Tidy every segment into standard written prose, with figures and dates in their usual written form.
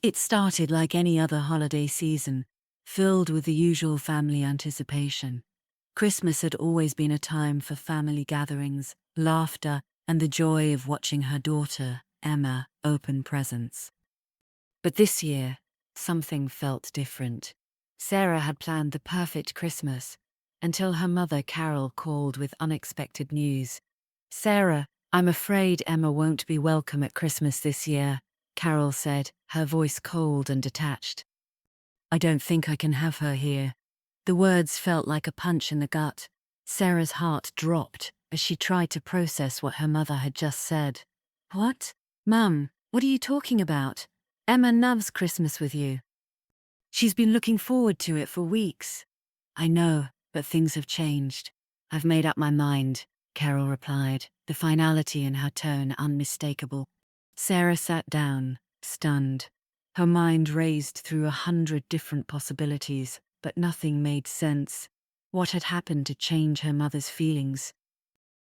It started like any other holiday season, filled with the usual family anticipation. Christmas had always been a time for family gatherings, laughter, and the joy of watching her daughter, Emma, open presents. But this year, something felt different. Sarah had planned the perfect Christmas until her mother, Carol, called with unexpected news. "Sarah, I'm afraid Emma won't be welcome at Christmas this year," Carol said, her voice cold and detached. "I don't think I can have her here." The words felt like a punch in the gut. Sarah's heart dropped as she tried to process what her mother had just said. "What? Mum, what are you talking about? Emma loves Christmas with you. She's been looking forward to it for weeks." "I know, but things have changed. I've made up my mind," Carol replied, the finality in her tone unmistakable. Sarah sat down, stunned. Her mind raced through 100 different possibilities, but nothing made sense. What had happened to change her mother's feelings?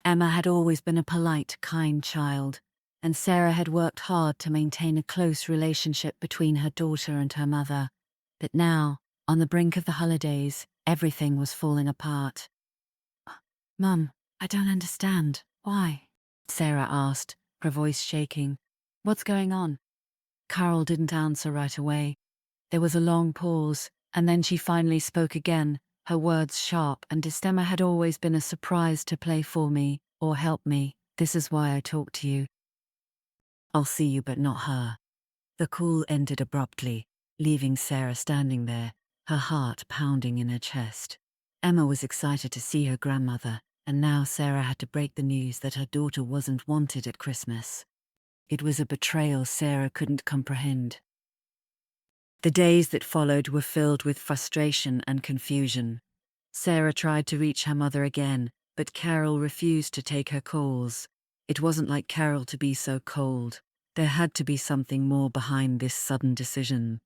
Emma had always been a polite, kind child, and Sarah had worked hard to maintain a close relationship between her daughter and her mother. But now, on the brink of the holidays, everything was falling apart. "Mum, I don't understand. Why?" Sarah asked, her voice shaking. "What's going on?" Carol didn't answer right away. There was a long pause, and then she finally spoke again, her words sharp and distinct. "Emma had always been a surprise to play for me, or help me. This is why I talk to you. I'll see you but not her." The call ended abruptly, leaving Sarah standing there, her heart pounding in her chest. Emma was excited to see her grandmother, and now Sarah had to break the news that her daughter wasn't wanted at Christmas. It was a betrayal Sarah couldn't comprehend. The days that followed were filled with frustration and confusion. Sarah tried to reach her mother again, but Carol refused to take her calls. It wasn't like Carol to be so cold. There had to be something more behind this sudden decision.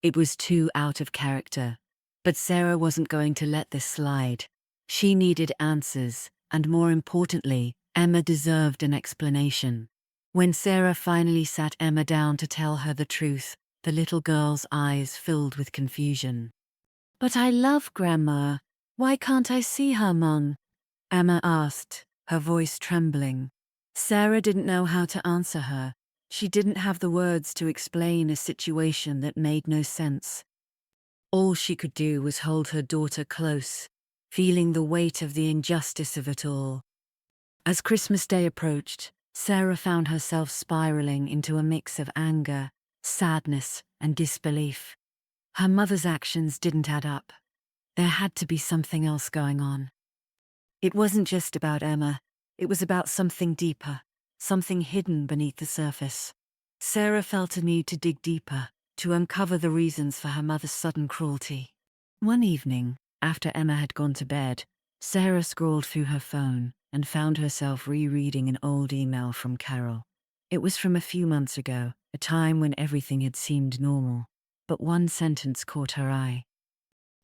It was too out of character. But Sarah wasn't going to let this slide. She needed answers, and more importantly, Emma deserved an explanation. When Sarah finally sat Emma down to tell her the truth, the little girl's eyes filled with confusion. "But I love Grandma. Why can't I see her, Mum?" Emma asked, her voice trembling. Sarah didn't know how to answer her. She didn't have the words to explain a situation that made no sense. All she could do was hold her daughter close, feeling the weight of the injustice of it all. As Christmas Day approached, Sarah found herself spiraling into a mix of anger, sadness, and disbelief. Her mother's actions didn't add up. There had to be something else going on. It wasn't just about Emma, it was about something deeper, something hidden beneath the surface. Sarah felt a need to dig deeper, to uncover the reasons for her mother's sudden cruelty. One evening, after Emma had gone to bed, Sarah scrolled through her phone and found herself rereading an old email from Carol. It was from a few months ago, a time when everything had seemed normal. But one sentence caught her eye.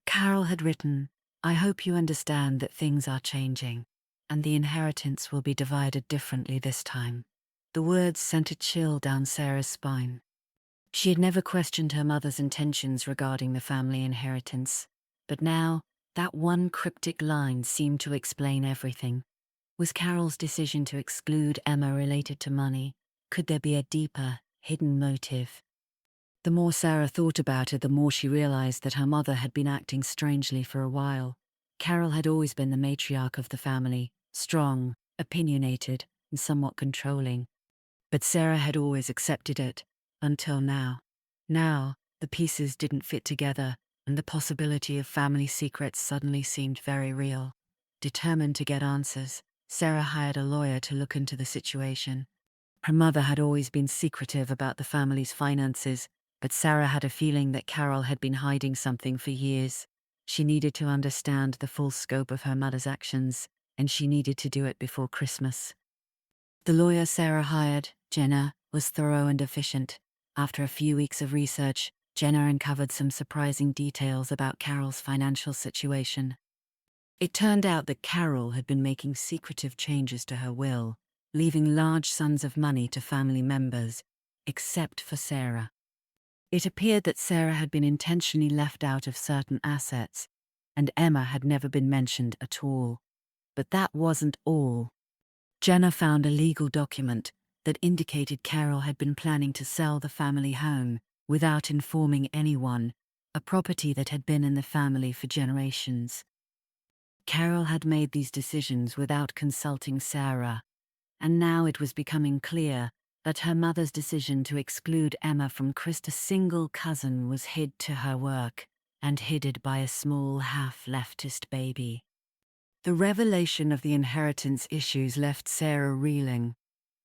Carol had written, "I hope you understand that things are changing, and the inheritance will be divided differently this time." The words sent a chill down Sarah's spine. She had never questioned her mother's intentions regarding the family inheritance, but now, that one cryptic line seemed to explain everything. Was Carol's decision to exclude Emma related to money? Could there be a deeper, hidden motive? The more Sarah thought about it, the more she realized that her mother had been acting strangely for a while. Carol had always been the matriarch of the family, strong, opinionated, and somewhat controlling. But Sarah had always accepted it, until now. Now, the pieces didn't fit together, and the possibility of family secrets suddenly seemed very real. Determined to get answers, Sarah hired a lawyer to look into the situation. Her mother had always been secretive about the family's finances, but Sarah had a feeling that Carol had been hiding something for years. She needed to understand the full scope of her mother's actions, and she needed to do it before Christmas. The lawyer Sarah hired, Jenna, was thorough and efficient. After a few weeks of research, Jenna uncovered some surprising details about Carol's financial situation. It turned out that Carol had been making secretive changes to her will, leaving large sums of money to family members, except for Sarah. It appeared that Sarah had been intentionally left out of certain assets, and Emma had never been mentioned at all. But that wasn't all. Jenna found a legal document that indicated Carol had been planning to sell the family home without informing anyone, a property that had been in the family for generations. Carol had made these decisions without consulting Sarah, and now it was becoming clear that her mother's decision to exclude Emma from Krista's single cousin was hid to her work and hidden by a small half-leftist baby. The revelation of the inheritance issues left Sarah reeling.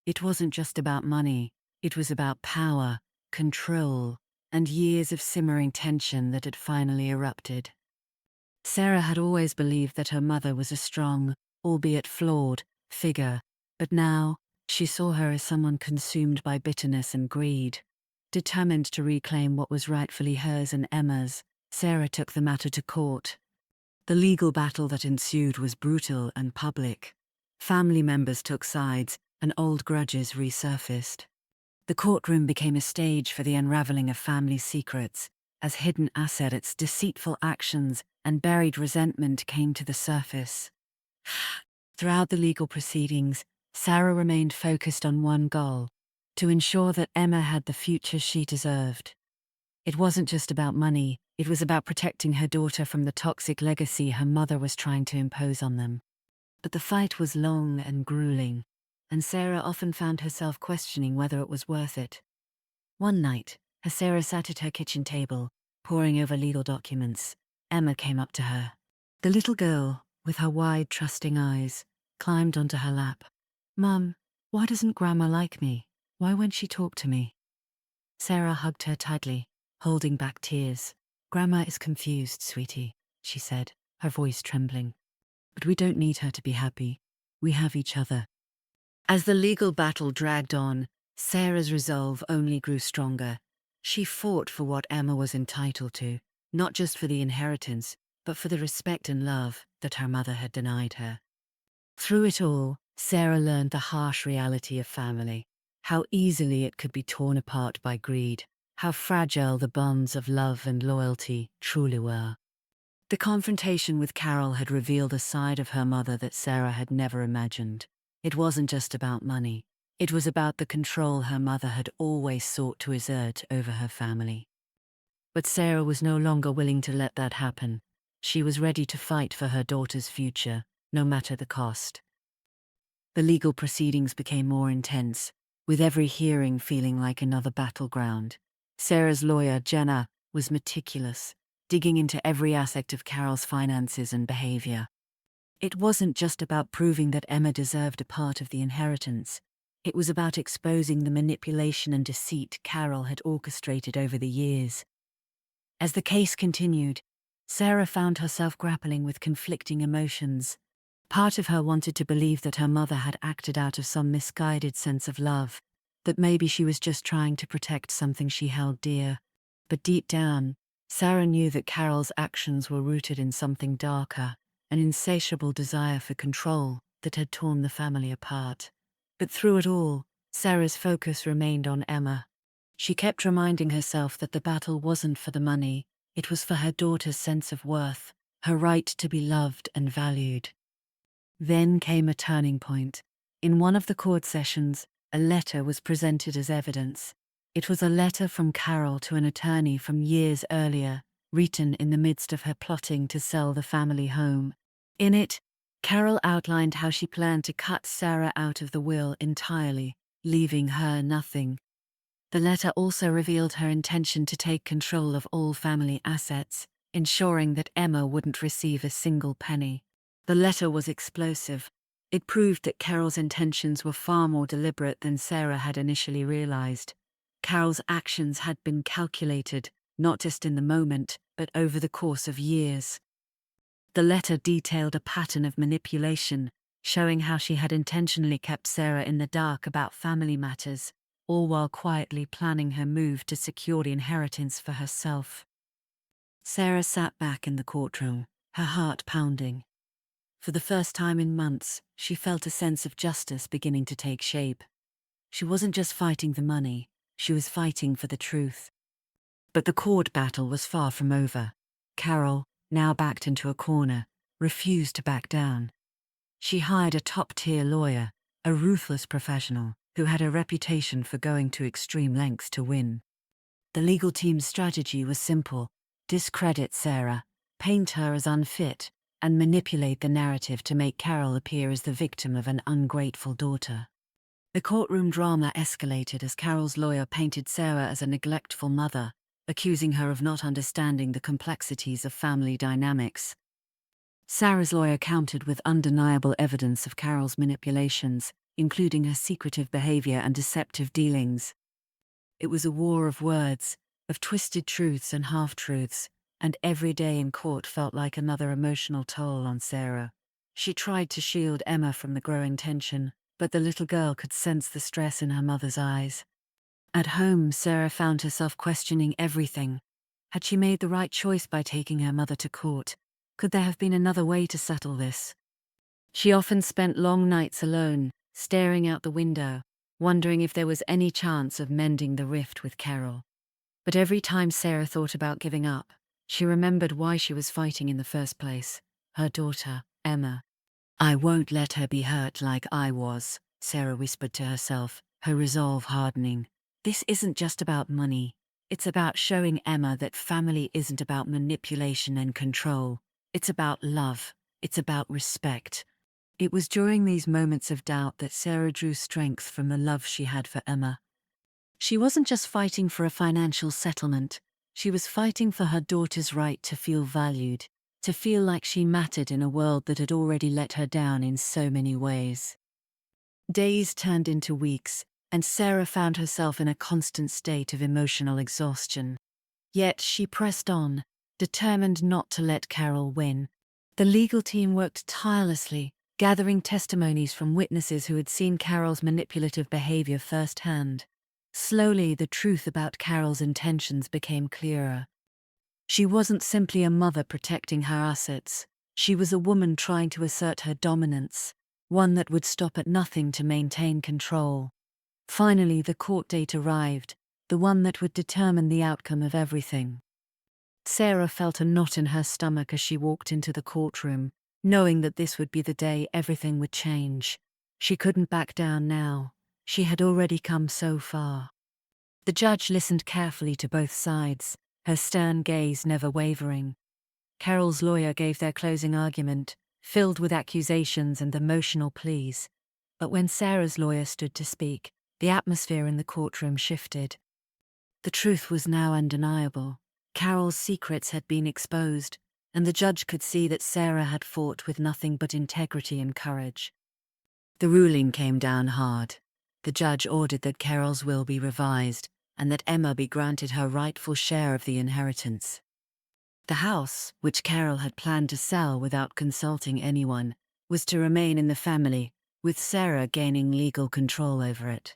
It wasn't just about money, it was about power, control, and years of simmering tension that had finally erupted. Sarah had always believed that her mother was a strong, albeit flawed, figure, but now she saw her as someone consumed by bitterness and greed. Determined to reclaim what was rightfully hers and Emma's, Sarah took the matter to court. The legal battle that ensued was brutal and public. Family members took sides, and old grudges resurfaced. The courtroom became a stage for the unraveling of family secrets, as hidden assets, deceitful actions, and buried resentment came to the surface. Throughout the legal proceedings, Sarah remained focused on one goal: to ensure that Emma had the future she deserved. It wasn't just about money, it was about protecting her daughter from the toxic legacy her mother was trying to impose on them. But the fight was long and grueling, and Sarah often found herself questioning whether it was worth it. One night, as Sarah sat at her kitchen table, poring over legal documents, Emma came up to her. The little girl, with her wide, trusting eyes, climbed onto her lap. "Mum, why doesn't Grandma like me? Why won't she talk to me?" Sarah hugged her tightly, holding back tears. "Grandma is confused, sweetie," she said, her voice trembling. "But we don't need her to be happy. We have each other." As the legal battle dragged on, Sarah's resolve only grew stronger. She fought for what Emma was entitled to, not just for the inheritance, but for the respect and love that her mother had denied her. Through it all, Sarah learned the harsh reality of family, how easily it could be torn apart by greed, how fragile the bonds of love and loyalty truly were. The confrontation with Carol had revealed a side of her mother that Sarah had never imagined. It wasn't just about money. It was about the control her mother had always sought to exert over her family. But Sarah was no longer willing to let that happen. She was ready to fight for her daughter's future, no matter the cost. The legal proceedings became more intense, with every hearing feeling like another battleground. Sarah's lawyer, Jenna, was meticulous, digging into every aspect of Carol's finances and behavior. It wasn't just about proving that Emma deserved a part of the inheritance. It was about exposing the manipulation and deceit Carol had orchestrated over the years. As the case continued, Sarah found herself grappling with conflicting emotions. Part of her wanted to believe that her mother had acted out of some misguided sense of love, that maybe she was just trying to protect something she held dear. But deep down, Sarah knew that Carol's actions were rooted in something darker, an insatiable desire for control that had torn the family apart. But through it all, Sarah's focus remained on Emma. She kept reminding herself that the battle wasn't for the money, it was for her daughter's sense of worth, her right to be loved and valued. Then came a turning point. In one of the court sessions, a letter was presented as evidence. It was a letter from Carol to an attorney from years earlier, written in the midst of her plotting to sell the family home. In it, Carol outlined how she planned to cut Sarah out of the will entirely, leaving her nothing. The letter also revealed her intention to take control of all family assets, ensuring that Emma wouldn't receive a single penny. The letter was explosive. It proved that Carol's intentions were far more deliberate than Sarah had initially realized. Carol's actions had been calculated, not just in the moment, but over the course of years. The letter detailed a pattern of manipulation, showing how she had intentionally kept Sarah in the dark about family matters, all while quietly planning her move to secure the inheritance for herself. Sarah sat back in the courtroom, her heart pounding. For the first time in months, she felt a sense of justice beginning to take shape. She wasn't just fighting the money, she was fighting for the truth. But the court battle was far from over. Carol, now backed into a corner, refused to back down. She hired a top-tier lawyer, a ruthless professional, who had a reputation for going to extreme lengths to win. The legal team's strategy was simple: discredit Sarah, paint her as unfit, and manipulate the narrative to make Carol appear as the victim of an ungrateful daughter. The courtroom drama escalated as Carol's lawyer painted Sarah as a neglectful mother, accusing her of not understanding the complexities of family dynamics. Sarah's lawyer countered with undeniable evidence of Carol's manipulations, including her secretive behavior and deceptive dealings. It was a war of words, of twisted truths and half-truths, and every day in court felt like another emotional toll on Sarah. She tried to shield Emma from the growing tension, but the little girl could sense the stress in her mother's eyes. At home, Sarah found herself questioning everything. Had she made the right choice by taking her mother to court? Could there have been another way to settle this? She often spent long nights alone, staring out the window, wondering if there was any chance of mending the rift with Carol. But every time Sarah thought about giving up, she remembered why she was fighting in the first place: her daughter, Emma. "I won't let her be hurt like I was," Sarah whispered to herself, her resolve hardening. "This isn't just about money. It's about showing Emma that family isn't about manipulation and control. It's about love. It's about respect." It was during these moments of doubt that Sarah drew strength from the love she had for Emma. She wasn't just fighting for a financial settlement. She was fighting for her daughter's right to feel valued, to feel like she mattered in a world that had already let her down in so many ways. Days turned into weeks, and Sarah found herself in a constant state of emotional exhaustion. Yet she pressed on, determined not to let Carol win. The legal team worked tirelessly, gathering testimonies from witnesses who had seen Carol's manipulative behavior firsthand. Slowly, the truth about Carol's intentions became clearer. She wasn't simply a mother protecting her assets. She was a woman trying to assert her dominance, one that would stop at nothing to maintain control. Finally, the court date arrived, the one that would determine the outcome of everything. Sarah felt a knot in her stomach as she walked into the courtroom, knowing that this would be the day everything would change. She couldn't back down now. She had already come so far. The judge listened carefully to both sides, her stern gaze never wavering. Carol's lawyer gave their closing argument, filled with accusations and emotional pleas. But when Sarah's lawyer stood to speak, the atmosphere in the courtroom shifted. The truth was now undeniable. Carol's secrets had been exposed, and the judge could see that Sarah had fought with nothing but integrity and courage. The ruling came down hard. The judge ordered that Carol's will be revised, and that Emma be granted her rightful share of the inheritance. The house, which Carol had planned to sell without consulting anyone, was to remain in the family, with Sarah gaining legal control over it.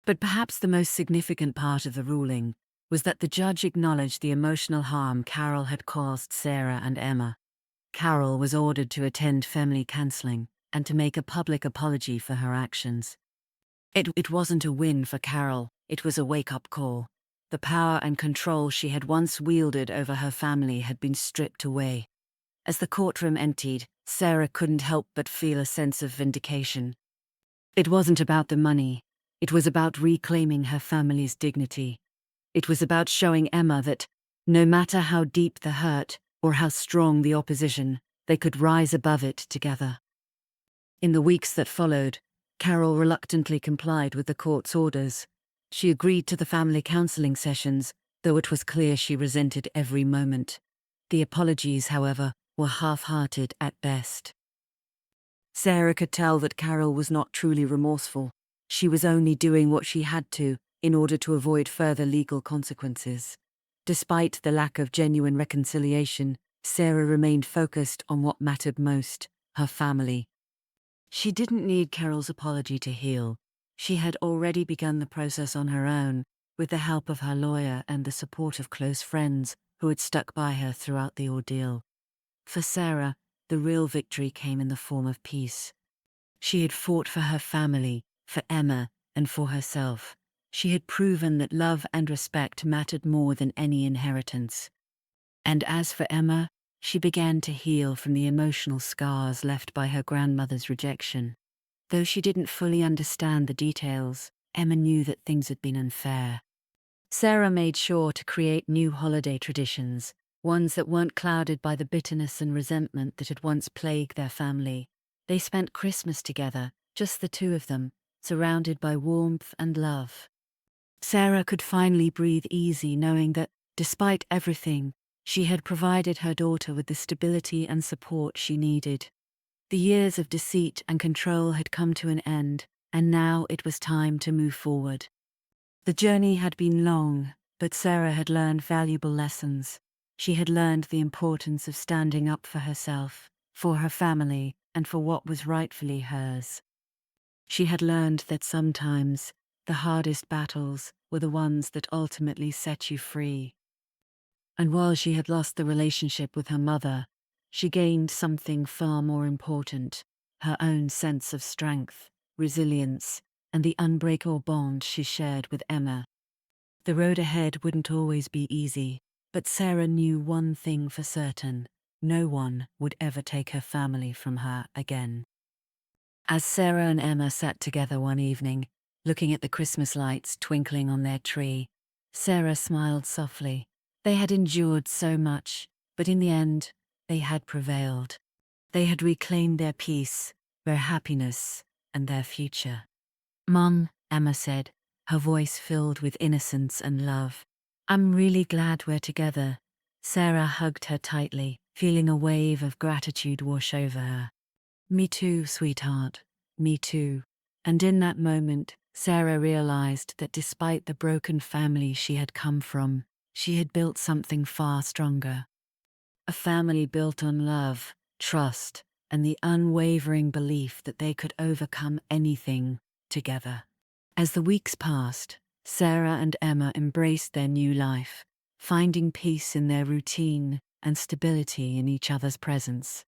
But perhaps the most significant part of the ruling was that the judge acknowledged the emotional harm Carol had caused Sarah and Emma. Carol was ordered to attend family counseling and to make a public apology for her actions. It wasn't a win for Carol, it was a wake-up call. The power and control she had once wielded over her family had been stripped away. As the courtroom emptied, Sarah couldn't help but feel a sense of vindication. It wasn't about the money. It was about reclaiming her family's dignity. It was about showing Emma that, no matter how deep the hurt or how strong the opposition, they could rise above it together. In the weeks that followed, Carol reluctantly complied with the court's orders. She agreed to the family counseling sessions, though it was clear she resented every moment. The apologies, however, were half-hearted at best. Sarah could tell that Carol was not truly remorseful. She was only doing what she had to in order to avoid further legal consequences. Despite the lack of genuine reconciliation, Sarah remained focused on what mattered most: her family. She didn't need Carol's apology to heal. She had already begun the process on her own, with the help of her lawyer and the support of close friends who had stuck by her throughout the ordeal. For Sarah, the real victory came in the form of peace. She had fought for her family, for Emma, and for herself. She had proven that love and respect mattered more than any inheritance. And as for Emma, she began to heal from the emotional scars left by her grandmother's rejection. Though she didn't fully understand the details, Emma knew that things had been unfair. Sarah made sure to create new holiday traditions, ones that weren't clouded by the bitterness and resentment that had once plagued their family. They spent Christmas together, just the two of them, surrounded by warmth and love. Sarah could finally breathe easy knowing that, despite everything, she had provided her daughter with the stability and support she needed. The years of deceit and control had come to an end, and now it was time to move forward. The journey had been long, but Sarah had learned valuable lessons. She had learned the importance of standing up for herself, for her family, and for what was rightfully hers. She had learned that sometimes the hardest battles were the ones that ultimately set you free. And while she had lost the relationship with her mother, she gained something far more important: her own sense of strength, resilience, and the unbreakable bond she shared with Emma. The road ahead wouldn't always be easy, but Sarah knew one thing for certain: no one would ever take her family from her again. As Sarah and Emma sat together one evening, looking at the Christmas lights twinkling on their tree, Sarah smiled softly. They had endured so much, but in the end, they had prevailed. They had reclaimed their peace, their happiness, and their future. "Mum," Emma said, her voice filled with innocence and love, "I'm really glad we're together." Sarah hugged her tightly, feeling a wave of gratitude wash over her. "Me too, sweetheart. Me too." And in that moment, Sarah realized that despite the broken family she had come from, she had built something far stronger. A family built on love, trust, and the unwavering belief that they could overcome anything together. As the weeks passed, Sarah and Emma embraced their new life, finding peace in their routine and stability in each other's presence.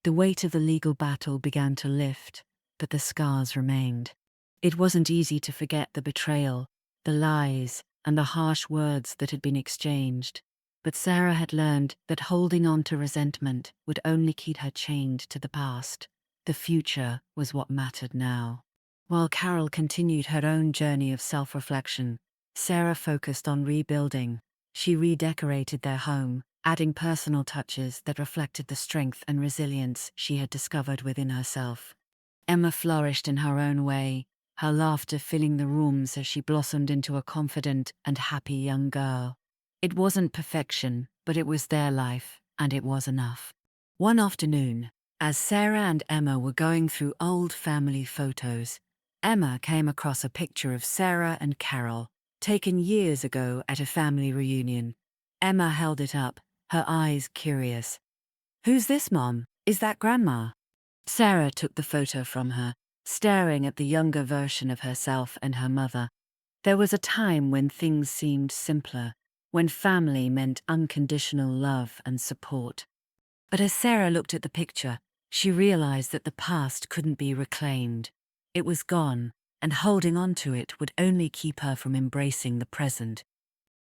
The weight of the legal battle began to lift, but the scars remained. It wasn't easy to forget the betrayal, the lies, and the harsh words that had been exchanged. But Sarah had learned that holding on to resentment would only keep her chained to the past. The future was what mattered now. While Carol continued her own journey of self-reflection, Sarah focused on rebuilding. She redecorated their home, adding personal touches that reflected the strength and resilience she had discovered within herself. Emma flourished in her own way, her laughter filling the rooms as she blossomed into a confident and happy young girl. It wasn't perfection, but it was their life, and it was enough. One afternoon, as Sarah and Emma were going through old family photos, Emma came across a picture of Sarah and Carol, taken years ago at a family reunion. Emma held it up, her eyes curious. "Who's this, Mom? Is that Grandma?" Sarah took the photo from her, staring at the younger version of herself and her mother. There was a time when things seemed simpler, when family meant unconditional love and support. But as Sarah looked at the picture, she realized that the past couldn't be reclaimed. It was gone, and holding on to it would only keep her from embracing the present.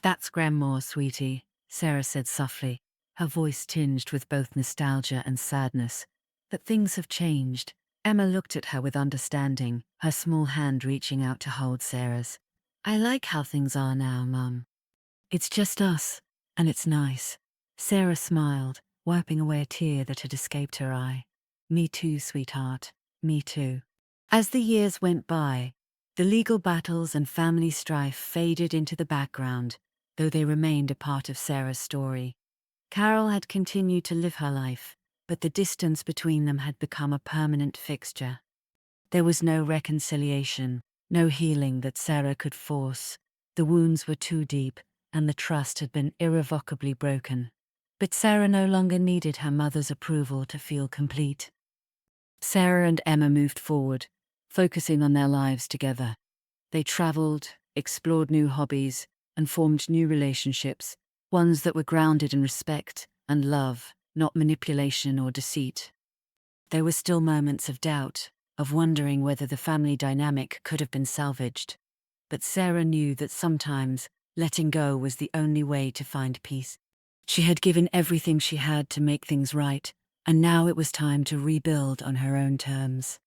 "That's Grandma, sweetie," Sarah said softly, her voice tinged with both nostalgia and sadness. "That things have changed." Emma looked at her with understanding, her small hand reaching out to hold Sarah's. "I like how things are now, Mum. It's just us, and it's nice." Sarah smiled, wiping away a tear that had escaped her eye. "Me too, sweetheart. Me too." As the years went by, the legal battles and family strife faded into the background, though they remained a part of Sarah's story. Carol had continued to live her life, but the distance between them had become a permanent fixture. There was no reconciliation, no healing that Sarah could force. The wounds were too deep, and the trust had been irrevocably broken. But Sarah no longer needed her mother's approval to feel complete. Sarah and Emma moved forward, focusing on their lives together. They traveled, explored new hobbies, and formed new relationships, ones that were grounded in respect and love, not manipulation or deceit. There were still moments of doubt, of wondering whether the family dynamic could have been salvaged. but Sarah knew that sometimes letting go was the only way to find peace. She had given everything she had to make things right, and now it was time to rebuild on her own terms.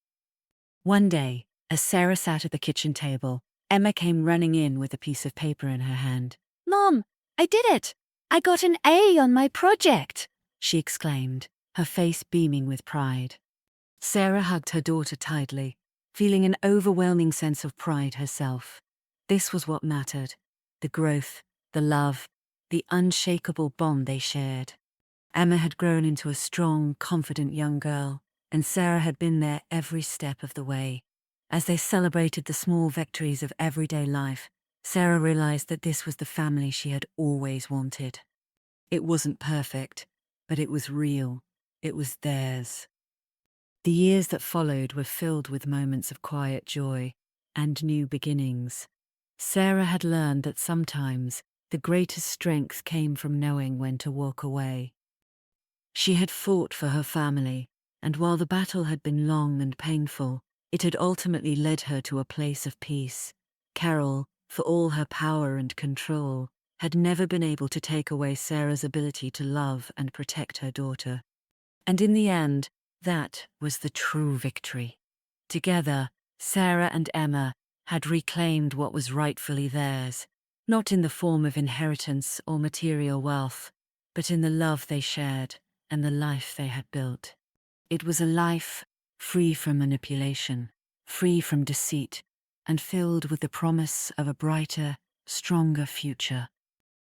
One day, as Sarah sat at the kitchen table, Emma came running in with a piece of paper in her hand. Mom, I did it! I got an A on my project! She exclaimed, her face beaming with pride. Sarah hugged her daughter tightly, feeling an overwhelming sense of pride herself. This was what mattered: the growth, the love, the unshakable bond they shared. Emma had grown into a strong, confident young girl, and Sarah had been there every step of the way. As they celebrated the small victories of everyday life, Sarah realized that this was the family she had always wanted. It wasn't perfect, but it was real. It was theirs. The years that followed were filled with moments of quiet joy and new beginnings. Sarah had learned that sometimes the greatest strength came from knowing when to walk away. She had fought for her family, and while the battle had been long and painful, it had ultimately led her to a place of peace. Carol, for all her power and control, had never been able to take away Sarah's ability to love and protect her daughter. And in the end, that was the true victory. Together, Sarah and Emma had reclaimed what was rightfully theirs, not in the form of inheritance or material wealth, but in the love they shared and the life they had built. It was a life free from manipulation, free from deceit, and filled with the promise of a brighter, stronger future.